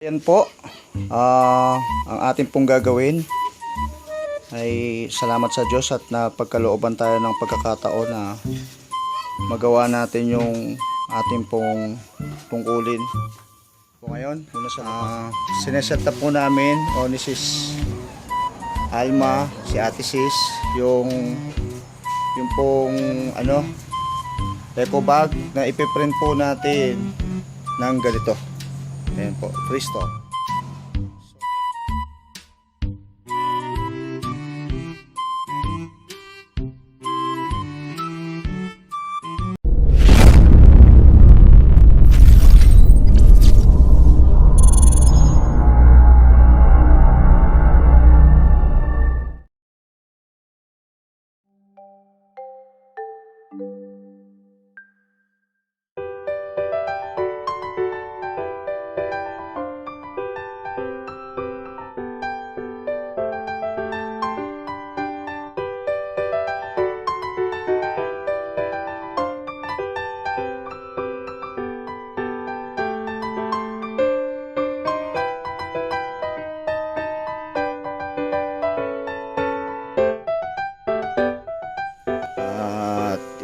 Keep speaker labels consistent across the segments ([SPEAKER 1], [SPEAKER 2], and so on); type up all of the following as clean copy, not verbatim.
[SPEAKER 1] Yan po, ang ating pong gagawin ay salamat sa Diyos at napagkalooban tayo ng pagkakataon na magawa natin yung ating pong tungkulin. So ngayon, sineset up po namin o ni Sis Alma, si Ate Sis, yung pong Ecobag na ipiprint po natin ng ganito. Ayan po, free store.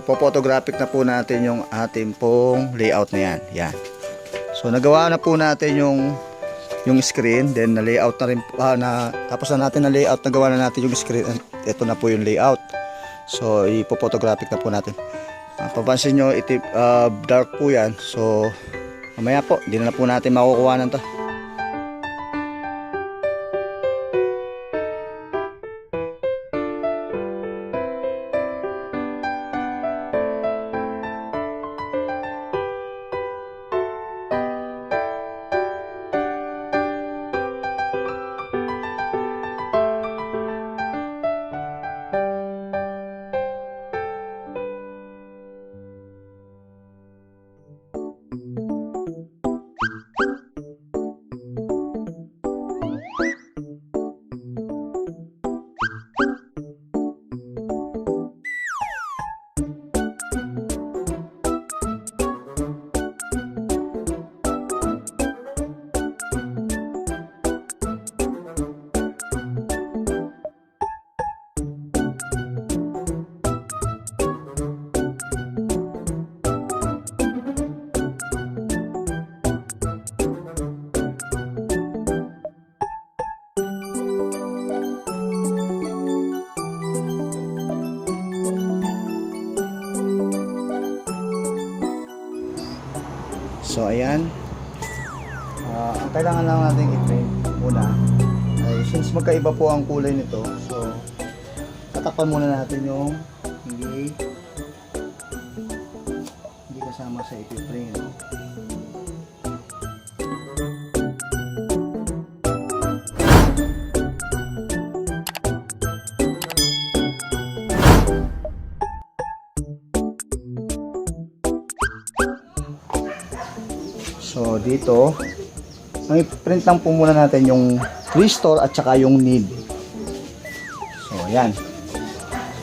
[SPEAKER 1] Ipo-photographic na po natin yung ating pong layout na yan. Yan. So nagawa na po natin yung screen, then na layout na rin tapos na natin na layout, nagawa na natin yung screen. Ito na po yung layout. So ipo-photographic na po natin. Papansin nyo, dark po yan. So mamaya po, hindi na po natin makukuha ng to. So ayan, ang kailangan lang natin i-print muna ay since magkaiba po ang kulay nito, so tatakpan muna natin yung hindi kasama sa i-print. So dito, ang i-print lang po muna natin yung restore at saka yung need. So ayan.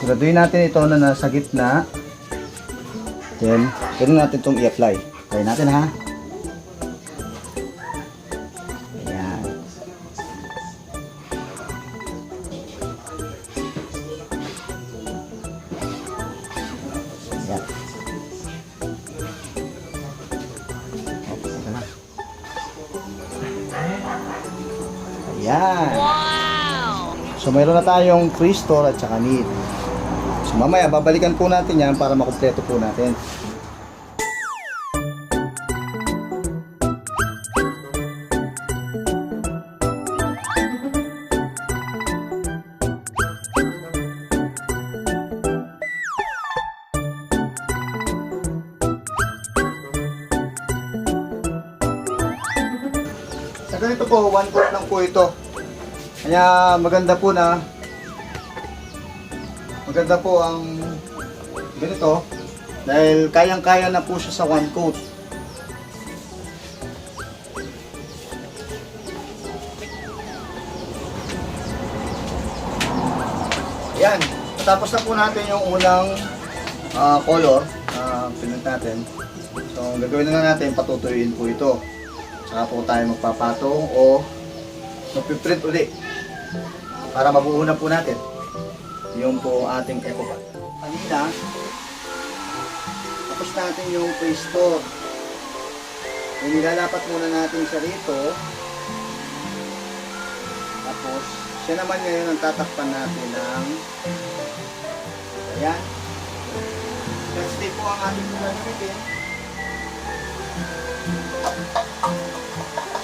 [SPEAKER 1] Siguraduhin natin ito na nasa gitna. Then, pwede natin itong i-apply. Try natin ha. Ayan. Ayan. Ayan. Wow! So mayroon na tayong free store at saka need. So mamaya babalikan po natin yan para makumpleto po natin. Sa ganito po, 1/4 lang po ito. Kaya maganda po ang ganito dahil kayang-kaya na po siya sa 1/4. Ayan, tapos na po natin yung unang color pinag natin. So, ang gagawin na natin, patutuyuin po ito. Saka po tayo magpapatong o magpiprint uli para mabuo na po natin yung po ating Ecobag. Kanina, tapos natin yung pre-store. Nilalapat muna natin siya rito. Tapos, siya naman ngayon ang tatakpan natin ng ayan. Kasi po ang ating gagamitin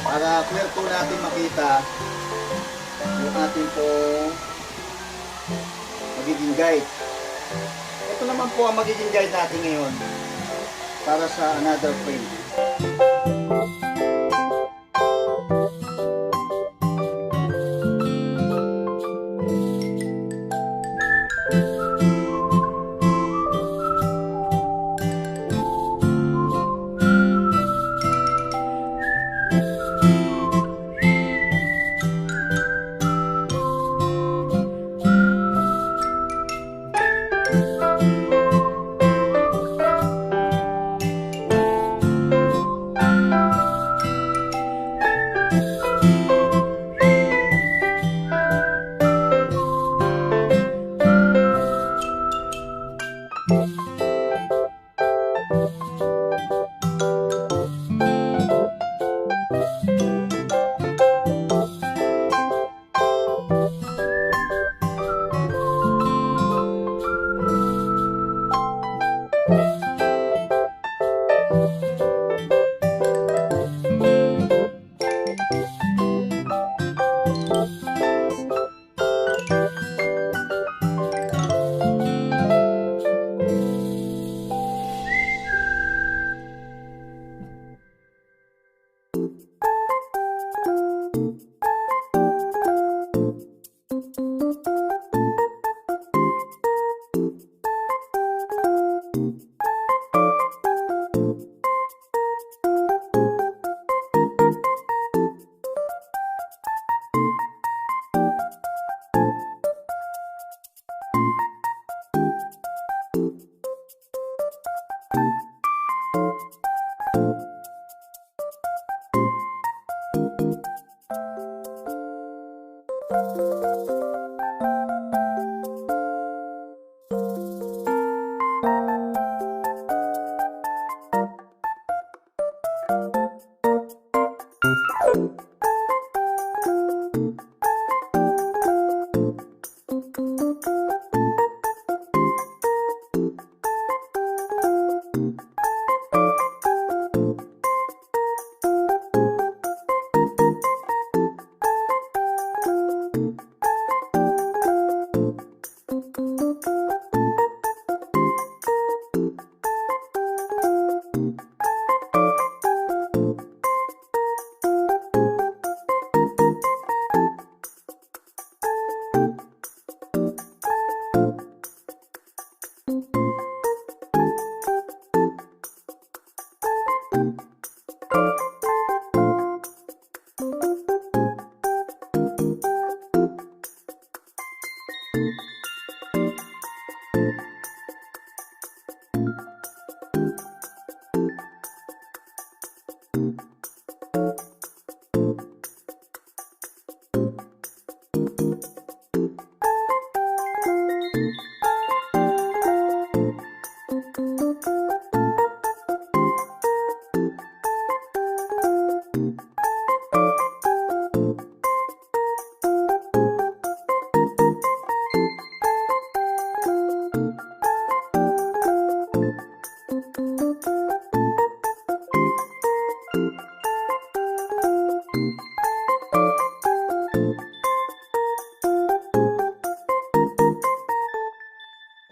[SPEAKER 1] para clear po natin makita yung ating po magiging guide. Ito naman po ang magiging guide natin ngayon para sa another frame.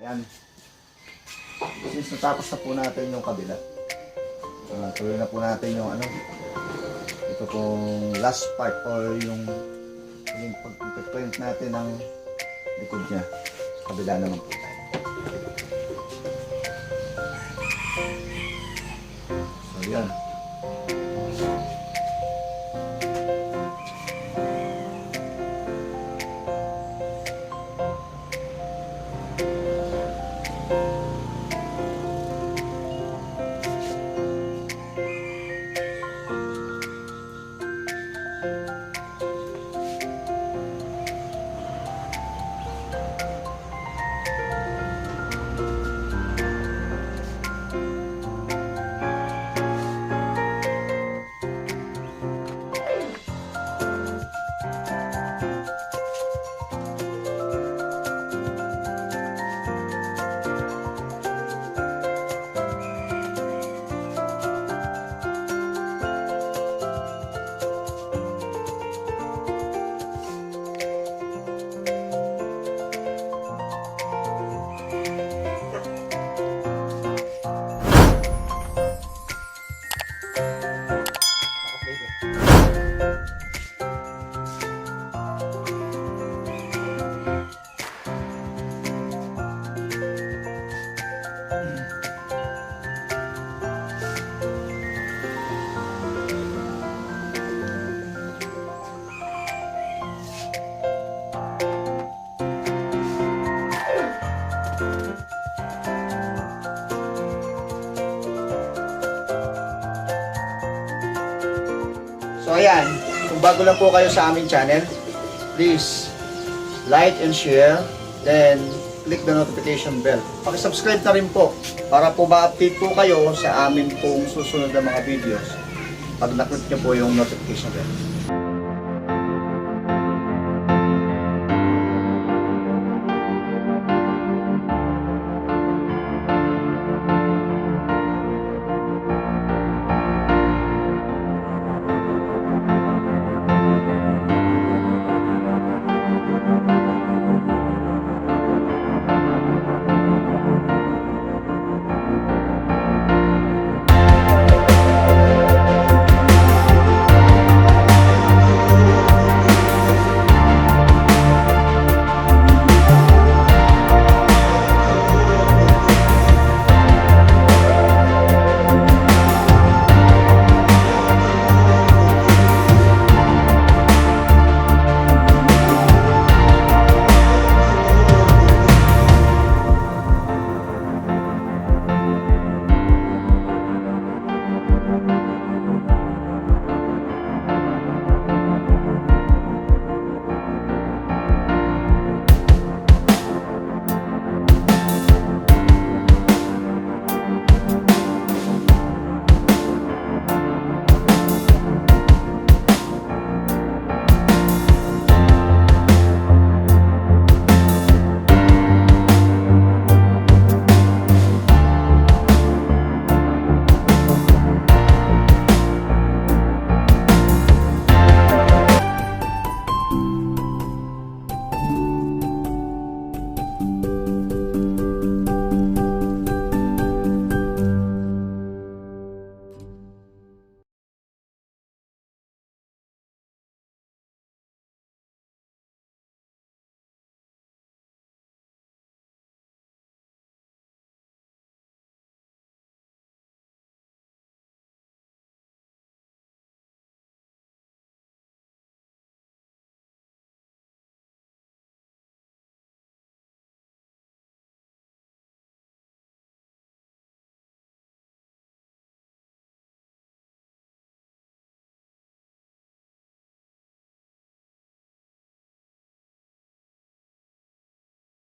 [SPEAKER 1] Ayan. Since natapos na po natin yung kabila, tuloy na po natin yung ano, ito pong last part or yung pag-print natin ng likod niya. Kabila naman po tayo. So yan. So ayan, kung bago lang po kayo sa aming channel, please like and share, then click the notification bell. Paki-subscribe na rin po para po ma-update po kayo sa amin pong susunod na mga videos pag na-click nyo po yung notification bell.